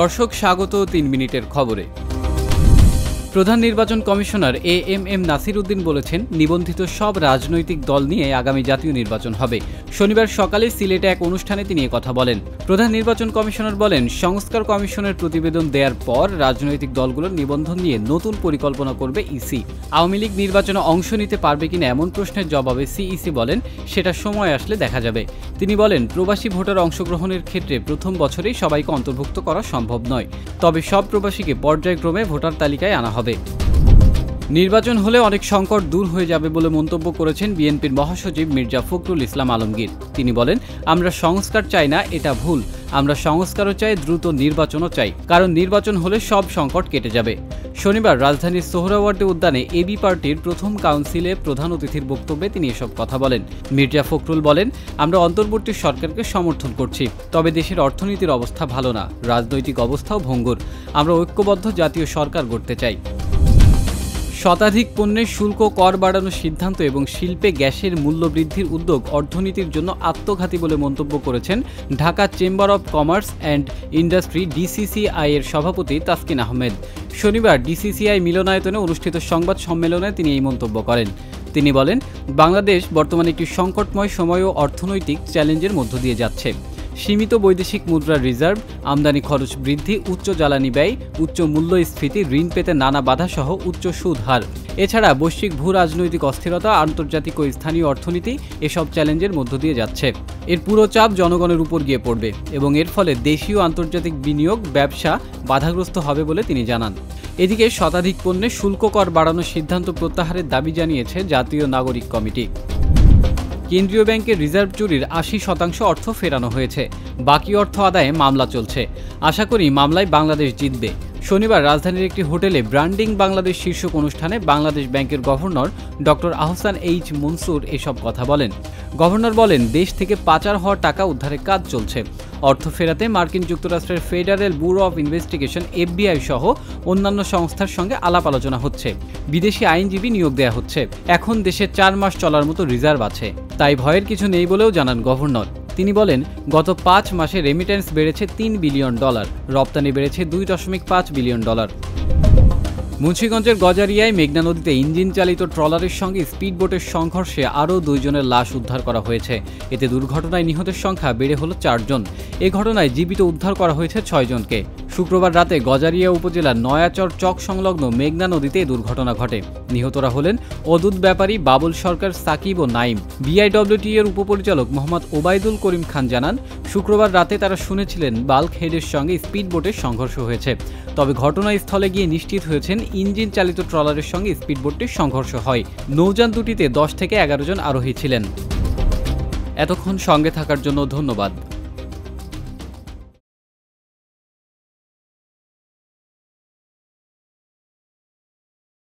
দর্শক স্বাগত ৩ মিনিটের খবরে। প্রধান নির্বাচন কমিশনার এএমএম নাসির উদ্দিন বলেছেন, নিবন্ধিত সব রাজনৈতিক দল নিয়ে আগামী জাতীয় নির্বাচন হবে। শনিবার সকালে সিলেটে এক অনুষ্ঠানে তিনি কথা বলেন। প্রধান নির্বাচন কমিশনার বলেন, সংস্কার কমিশনের প্রতিবেদন দেওয়ার পর রাজনৈতিক দলগুলোর নিবন্ধন নিয়ে নতুন পরিকল্পনা করবে ইসি। আওয়ামী লীগ নির্বাচনে অংশ নিতে পারবে কিনা এমন প্রশ্নের জবাবে সিইসি বলেন, সেটা সময় আসলে দেখা যাবে। তিনি বলেন, প্রবাসী ভোটার অংশগ্রহণের ক্ষেত্রে প্রথম বছরেই সবাইকে অন্তর্ভুক্ত করা সম্ভব নয়, তবে সব প্রবাসীকে পর্যায়ক্রমে ভোটার তালিকায় আনা হবে। নির্বাচন হলে অনেক সংকট দূর হয়ে যাবে বলে মন্তব্য করেছেন বিএনপির মহাসচিব মির্জা ফখরুল ইসলাম আলমগীর। তিনি বলেন, আমরা সংস্কার চাই না, এটা ভুল। আমরা সংস্কারও চাই, দ্রুত নির্বাচনও চাই, কারণ নির্বাচন হলে সব সংকট কেটে যাবে। শনিবার রাজধানীর সোহরাওয়ার্দী উদ্যানে এবি পার্টির প্রথম কাউন্সিলে প্রধান অতিথির বক্তব্যে তিনি এসব কথা বলেন। মির্জা ফখরুল বলেন, আমরা অন্তর্বর্তী সরকারকে সমর্থন করছি, তবে দেশের অর্থনীতির অবস্থা ভালো না, রাজনৈতিক অবস্থাও ভঙ্গুর। আমরা ঐক্যবদ্ধ জাতীয় সরকার গড়তে চাই। শতাধিক পণ্যের শুল্ক কর বাড়ানোর সিদ্ধান্ত এবং শিল্পে গ্যাসের মূল্য বৃদ্ধির উদ্যোগ অর্থনীতির জন্য আত্মঘাতী বলে মন্তব্য করেছেন Dhaka chamber of commerce and industry DCCI এর সভাপতি তাসকিন আহমেদ। শনিবার ডিসিসিআই মিলনায়তনে অনুষ্ঠিত সংবাদ সম্মেলনে তিনি এই মন্তব্য করেন। তিনি বলেন, বাংলাদেশ বর্তমানে একটি সংকটময় সময় ও অর্থনৈতিক চ্যালেঞ্জের মধ্য দিয়ে যাচ্ছে। সীমিত বৈদেশিক মুদ্রার রিজার্ভ, আমদানি খরচ বৃদ্ধি, উচ্চ জ্বালানি ব্যয়, উচ্চ মূল্যস্ফীতি, ঋণ পেতে নানা বাধাসহ উচ্চ সুদ হার, এছাড়া বৈশ্বিক ভূ রাজনৈতিক অস্থিরতা, আন্তর্জাতিক ও স্থানীয় অর্থনীতি এসব চ্যালেঞ্জের মধ্য দিয়ে যাচ্ছে। এর পুরো চাপ জনগণের উপর গিয়ে পড়বে এবং এর ফলে দেশীয় আন্তর্জাতিক বিনিয়োগ, ব্যবসা বাধাগ্রস্ত হবে বলে তিনি জানান। এদিকে শতাধিক পণ্যে শুল্ক কর বাড়ানোর সিদ্ধান্ত প্রত্যাহারের দাবি জানিয়েছে জাতীয় নাগরিক কমিটি। কেন্দ্রীয় ব্যাংকের রিজার্ভ চুরির ৮০% অর্থ ফেরানো হয়েছে। বাকি অর্থ আদায়ে মামলা চলছে। আশা করি মামলায় বাংলাদেশ জিতবে। শনিবার রাজধানীর একটি হোটেলে ব্র্যান্ডিং বাংলাদেশ শীর্ষক অনুষ্ঠানে বাংলাদেশ ব্যাংকের governor doctor Ahsan H Mansur এসব কথা বলেন। গভর্নর বলেন, দেশ থেকে পাচার হওয়া টাকা উদ্ধারের কাজ চলছে। অর্থ ফেরাতে মার্কিন যুক্তরাষ্ট্রের federal bureau of investigation FBI সহ অন্যান্য সংস্থার সঙ্গে আলাপ আলোচনা হচ্ছে। বিদেশি আইনজীবী নিয়োগ দেওয়া হচ্ছে। এখন দেশে ৪ মাস চলার মতো রিজার্ভ আছে, তাই ভয়ের কিছু নেই বলেও জানান গভর্নর। তিনি বলেন, গত ৫ মাসে রেমিটেন্স বেড়েছে $৩ বিলিয়ন, রপ্তানি বেড়েছে $২.৫ বিলিয়ন। মুন্সিগঞ্জের গজারিয়ায় মেঘনা নদীতে ইঞ্জিন চালিত ট্রলারের সঙ্গে স্পিডবোটের সংঘর্ষে আরও ২ জনের লাশ উদ্ধার করা হয়েছে। এতে দুর্ঘটনায় নিহতের সংখ্যা বেড়ে হল ৪ জন। এ ঘটনায় জীবিত উদ্ধার করা হয়েছে ৬ জনকে। শুক্রবার রাতে গজারিয়া উপজেলার নয়াচর চক সংলগ্ন মেঘনা নদীতে এই দুর্ঘটনা ঘটে। নিহতরা হলেন অদূত ব্যাপারী, বাবুল সরকার, সাকিব ও নাইম। বিআইডব্লিউটি এর উপপরিচালক মোহাম্মদ ওবায়দুল করিম খান জানান, শুক্রবার রাতে তারা শুনেছিলেন বাল্ক হেডের সঙ্গে স্পিডবোটের সংঘর্ষ হয়েছে, তবে ঘটনাস্থলে গিয়ে নিশ্চিত হয়েছেন ইঞ্জিন চালিত ট্রলারের সঙ্গে স্পিডবোটটির সংঘর্ষ হয়। নৌযান দুটিতে ১০ থেকে ১১ জন আরোহী ছিলেন। এতক্ষণ সঙ্গে থাকার জন্য ধন্যবাদ।